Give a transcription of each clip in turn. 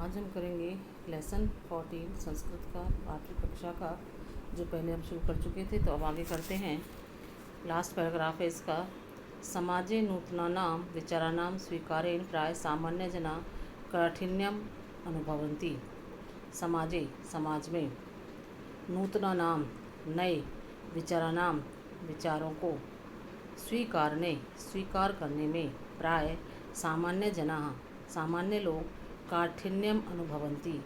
आज हम करेंगे लेसन 14 संस्कृत का 8वीं कक्षा का, जो पहले हम शुरू कर चुके थे। तो अब आगे करते हैं। लास्ट पैराग्राफ है इसका। समाजे नूतनानां विचाराणां स्वीकारेण प्राय सामान्यजना काठिन्यम अनुभवन्ति। समाजे समाज में, नूतनानां नए, विचाराणां विचारों को, स्वीकार करने में, प्राय सामान्य जना सामान्य लोग, काठिन्यम अनुभवन्ति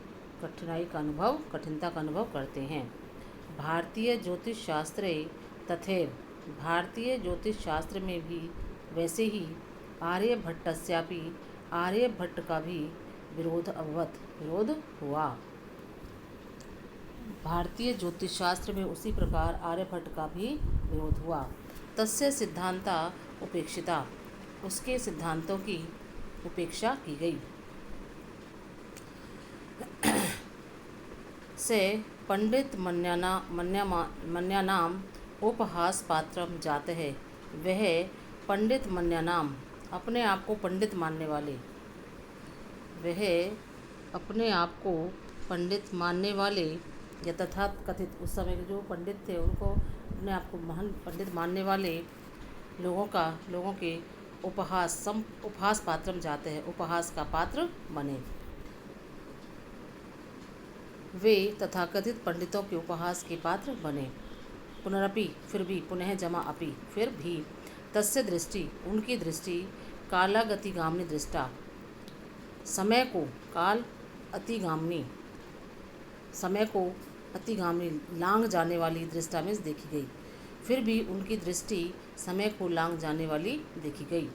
कठिनता का अनुभव करते हैं। भारतीय ज्योतिष शास्त्रे तथैव भारतीय ज्योतिष शास्त्र में भी वैसे ही आर्यभट्टस्यापि आर्यभट्ट का भी विरोध हुआ। भारतीय ज्योतिष शास्त्र में उसी प्रकार आर्यभट्ट का भी विरोध हुआ। तस्य सिद्धांता उपेक्षिता, उसके सिद्धांतों की उपेक्षा की गई। से पंडित मन्यानाम उपहास पात्रम जाते हैं। वह पंडित मन्यानाम अपने आप को पंडित मानने वाले, या तथा कथित, उस समय के जो पंडित थे उनको अपने आप को महान पंडित मानने वाले लोगों के उपहास पात्रम जाते हैं, उपहास का पात्र बने। वे तथाकथित पंडितों के उपहास के पात्र बने। पुनरपि फिर भी, पुनः जमा अपि फिर भी, तस्य दृष्टि उनकी दृष्टि, कालागतिगामिनी दृष्टा समय को अतिगामिनी लांघ जाने वाली दृष्टा में देखी गई। फिर भी उनकी दृष्टि समय को लांघ जाने वाली देखी गई।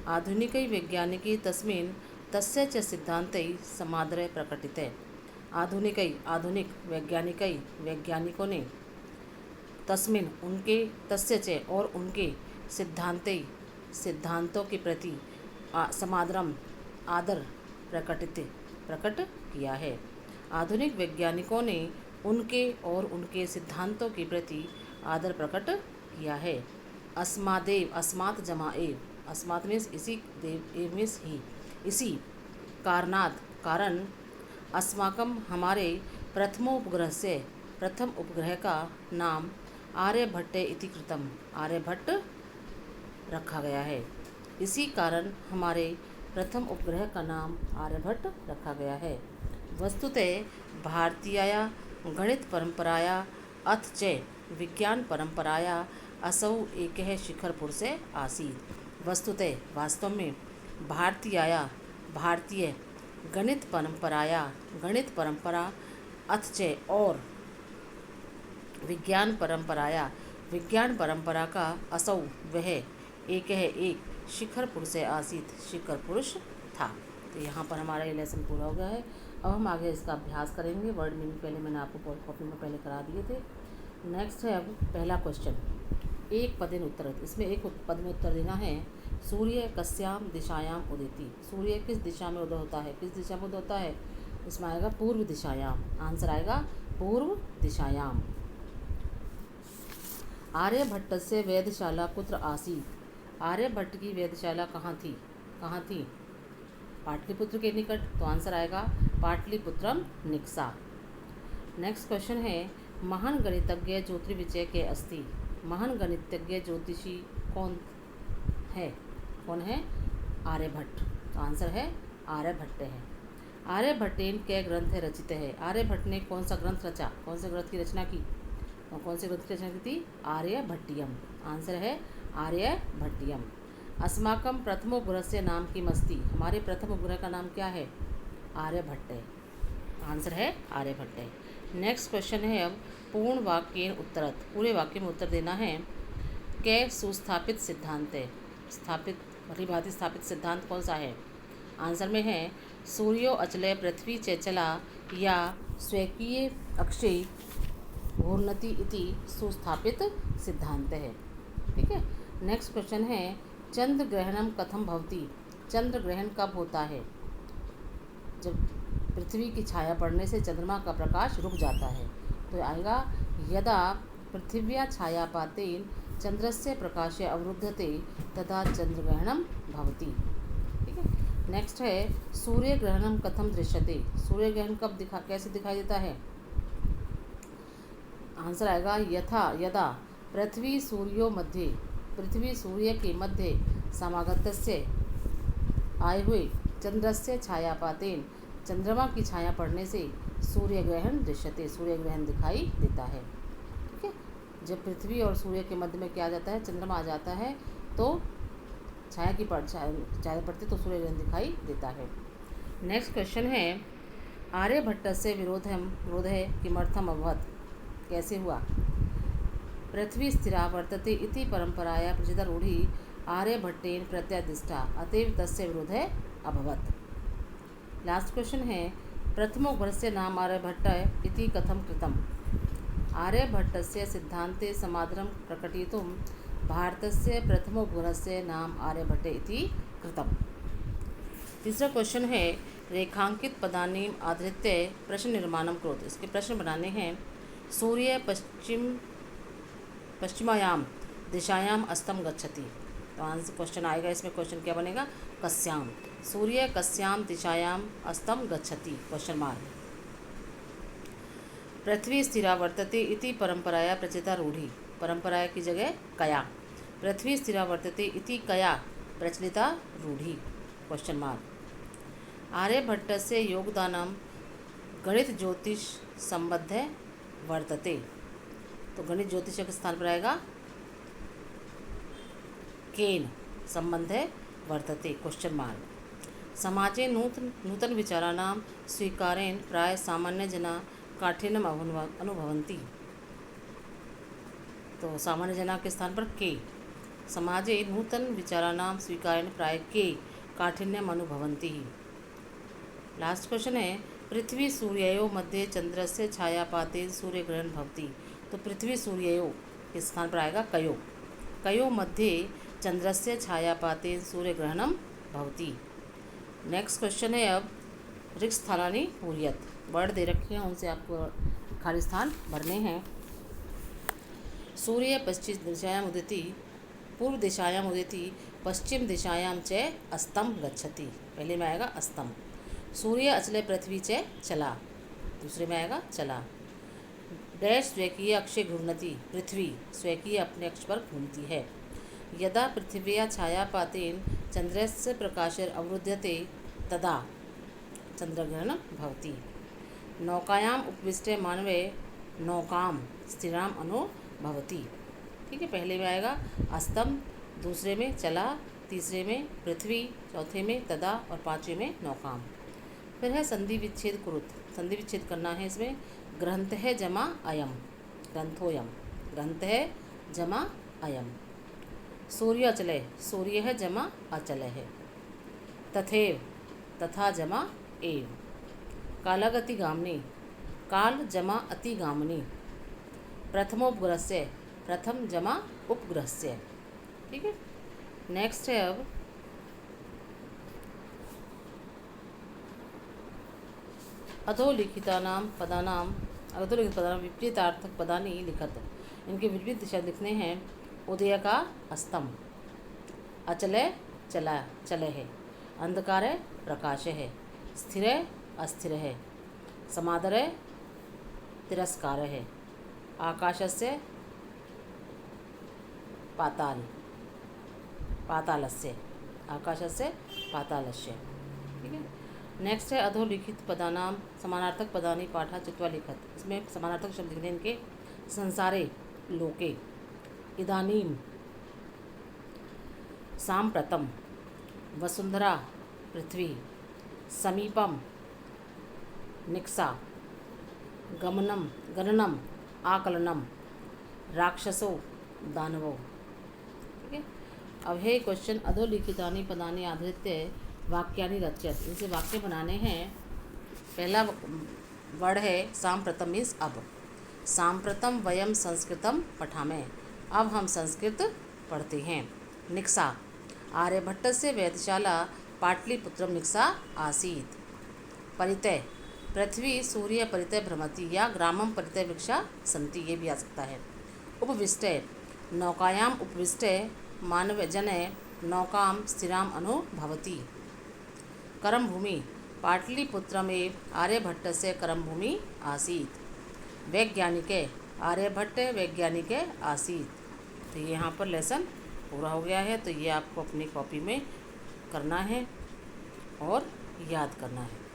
आधुनिकै वैज्ञानिकी तस्मिन् तस्य च सिद्धान्तै समादरः प्रकटितः। आधुनिक वैज्ञानिकों ने तस्मिन् उनके, तस्य च और उनके, सिद्धांतों के प्रति समादरम आदर प्रकट किया है। आधुनिक वैज्ञानिकों ने उनके और उनके सिद्धांतों के प्रति आदर प्रकट किया है। अस्मात् जमा एव, अस्मात् मीन्स इसी, देव एव मीन्स ही, इसी कारण अस्माकं हमारे प्रथम उपग्रह का नाम आर्यभट्ट इति कृतम, आर्यभट्ट रखा गया है। इसी कारण हमारे प्रथम उपग्रह का नाम आर्यभट्ट रखा गया है। वस्तुतः भारतीया गणित परंपराया अथ च विज्ञान परंपराया असौ एकः शिखर पुरुषः आसीत्। वस्तुतः वास्तव में, भारतीय गणित परंपरा अथ च और विज्ञान परंपरा का असौ वह एक शिखर पुरुष आसीत, शिखर पुरुष था। तो यहाँ पर हमारा ये लेसन पूरा हो गया है। अब हम आगे इसका अभ्यास करेंगे। वर्ड मीनिंग पहले मैंने आपको कॉपी में पहले करा दिए थे। नेक्स्ट है अब पहला क्वेश्चन, एक पदेन उत्तर। इसमें एक पद में उत्तर देना है। सूर्य कस्याम दिशायाम उदेति, सूर्य किस दिशा में उदय होता है, किस दिशा में उदय होता है? इसमें आएगा पूर्व दिशायाम, आंसर आएगा पूर्व दिशायाम। आर्यभट्टस्य वेधशाला कुत्र आसीत्, आर्यभट्ट की वेधशाला कहाँ थी? पाटलिपुत्र के निकट, तो आंसर आएगा पाटलिपुत्रम निक्सा। नेक्स्ट क्वेश्चन है, महान गणितज्ञ ज्योतिर्विजय के अस्ति, महान गणितज्ञ ज्योतिषी कौन है? आर्यभट्ट। तो आंसर है आर्यभट्ट है। आर्यभट्टेन के ग्रंथ रचित है, आर्यभट्ट ने कौन सा ग्रंथ रचा, कौन से ग्रंथ की रचना की? तो कौन से ग्रंथ की रचना की थी? आर्यभट्टियम। आंसर है आर्यभट्टियम। अस्माकं प्रथम उपग्रह से नाम की मस्ती, हमारे प्रथम उपग्रह का नाम क्या है? आर्यभट्ट है। आंसर है आर्यभट्ट है। नेक्स्ट क्वेश्चन है अब पूर्ण वाक्येन उत्तरत, पूरे वाक्य में उत्तर देना है। कै सुस्थापित सिद्धांत है, भली-भांति स्थापित सिद्धांत कौन सा है? आंसर में है सूर्यो अचलय पृथ्वी चंचला या स्वकीय अक्षय घूर्णति इति सुस्थापित सिद्धांत है। ठीक है। नेक्स्ट क्वेश्चन है, चंद्र ग्रहणम कथम भवति, चंद्र ग्रहण कब होता है? जब पृथ्वी की छाया पड़ने से चंद्रमा का प्रकाश रुक जाता है। तो आएगा यदा पृथिव्या छायापातेन चंद्रस्य प्रकाशे अवरुद्धते तदा चंद्रग्रहणम भवति। ठीक है। नेक्स्ट है सूर्य ग्रहणम कथम दृश्यते। सूर्य ग्रहण कब कैसे दिखाई देता है? आंसर आएगा यदा पृथ्वी सूर्य के मध्य समागतस्य आए हुए चंद्रस्य छायापातेन, चंद्रमा की छाया पड़ने से सूर्य ग्रहण दृश्यते, सूर्य ग्रहण दिखाई देता है। ठीक है, जब पृथ्वी और सूर्य के मध्य में क्या आ जाता है, चंद्रमा आ जाता है, तो छाया पड़ती तो सूर्य ग्रहण दिखाई देता है। नेक्स्ट क्वेश्चन है आर्यभट्टस्य विरोधः किमर्थम अभवत्, कैसे हुआ? पृथ्वी स्थिरा वर्तते इति परंपराया प्रचिता रूढ़ी आर्यभट्टेन प्रत्यादिष्टा, अतएव तस्य विरोधः अभवत्। लास्ट क्वेश्चन है प्रथमो ग्रहस्य नाम आर्यभट्ट इति कथम कृतम्। आर्यभट्टस्य सिद्धान्ते समादरं प्रकटयितुं भारतस्य प्रथमो ग्रहस्य नाम आर्यभट्ट इति कृतम्। तीसरा क्वेश्चन है रेखांकित पदानि आधृत्य प्रश्न निर्माणं करोतु। इसके प्रश्न बनाने हैं। सूर्य पश्चिमायाम दिशायाम अस्तम गच्छति, तो आंसर क्वेश्चन आएगा इसमें। क्वेश्चन क्या बनेगा? कस्याम, सूर्य कस्याम दिशायाम अस्तम गच्छति, क्वेश्चन मार्क। पृथ्वी स्थिरा वर्तते इति परंपराया प्रचिता रूढ़ी, परंपराया की जगह कया, पृथ्वी स्थिरा वर्तते इति कया प्रचलिता रूढ़ी, क्वेश्चन मार्क। आर्यभट्टस्य योगदानम गणित ज्योतिष संबद्ध वर्तते, तो गणित ज्योतिष के स्थान पर आएगा केन संबंध वर्तते, क्वेश्चन मार्क। समाजे नूतन विचाराणां स्वीकारेण प्राय सामान्य जना काठिन्यम अनुभवन्ति, तो सामान्य जना के स्थान पर के। समाजे नूतन विचाराणां स्वीकारेण प्राय के काठिन्यम अनुभवन्ति। लास्ट क्वेश्चन है पृथ्वी सूर्ययोः मध्ये चंद्रस्य छायापातेन सूर्यग्रहण भवति, तो पृथ्वी सूर्ययोः के स्थान पर आएगा कयो मध्ये चंद्रस्य छायापातेन सूर्यग्रहणम भवति। नेक्स्ट क्वेश्चन है अब रिक्स्थानानि पूर्यत, वर्ड दे रखे हैं उनसे आपको खाली स्थान भरने हैं। सूर्य पश्चिम दिशायाम उदिति, पूर्व दिशायाम उदिति, पश्चिम दिशायाम च अस्तम गच्छति, पहले में आएगा अस्तम। सूर्य अचले पृथ्वी च चला, दूसरे में आएगा चला। डैश स्वकीय अक्षे घूर्णति, पृथ्वी स्वकीय अपने अक्ष पर घूमती है। यदा पृथिव्या छायापातेन चंद्रस्य प्रकाशर अवरुध्यते तदा चंद्रग्रहण भवति। नौकायाम उपविष्टे मानवे नौकाम स्थिराम अनुभवति, ठीक है, पहले में आएगा अस्तम, दूसरे में चला, तीसरे में पृथ्वी, चौथे में तदा और पांचवें में नौकाम। फिर है संधि विच्छेद कुरुत, संधि विच्छेद करना है इसमें। ग्रंथ है जमा अयम, ग्रंथोयम, ग्रंथ है जमा अयम। सूर्य अचले, सूर्य है जमा अचल है। तथैव, तथा जमा एव। कालगति गामिनी, काल जमा अतिगामिनी। प्रथमोपग्रहस्य, प्रथम जमा उपग्रहस्य, ठीक है। नेक्स्ट है अब अधोलिखितानां पदानां विपरीतार्थक पदानि लिखत, इनके विपरीत दिशा लिखने हैं। उदय का अस्तम, अचले चला चले है, अंधकार है प्रकाश है, स्थिर है अस्थिर है, समादर है तिरस्कार है, आकाशस्य पाताल पातालस्य, आकाशस्य पातालस्य, ठीक है। नेक्स्ट है अधोलिखित पदानां समानार्थक पदानि पाठा चित्वा लिखत, इसमें समानार्थक शब्द लिखने इनके। संसारे लोके, इदानीम, सांप्रतम, वसुंधरा पृथ्वी, समीपम निक्सा, गमनम गणनम आकलनम, राक्षसो दानवो, ठीक है। अब है क्वेश्चन अधोलिखितानि पदानि आधृत्य वाक्यानि रच्यत, इनसे वाक्य बनाने हैं। पहला वर्ड है सांप्रतम मीन्स अब। सांप्रतम वयम संस्कृतम पठामे, अब हम संस्कृत पढ़ते हैं। निक्सा, आर्यभट्टस्य वेधशाला पाटलिपुत्रम निक्सा आसीत्। परितय, पृथ्वी सूर्य परितय भ्रमति या ग्रामम परितय वृक्षा सन्ति, ये भी आ सकता है। उपविष्टे, नौकायाम उपविष्टे मानव जने नौकाम स्थिराम अनुभवति। करम भूमि पाटलिपुत्रमेव आर्यभट्टस्य करम भूमि आसीत्। वैज्ञानिके आर्यभट्ट वैज्ञानिके आसीत्। तो ये यहाँ पर लेसन पूरा हो गया है। तो ये आपको अपनी कॉपी में करना है और याद करना है।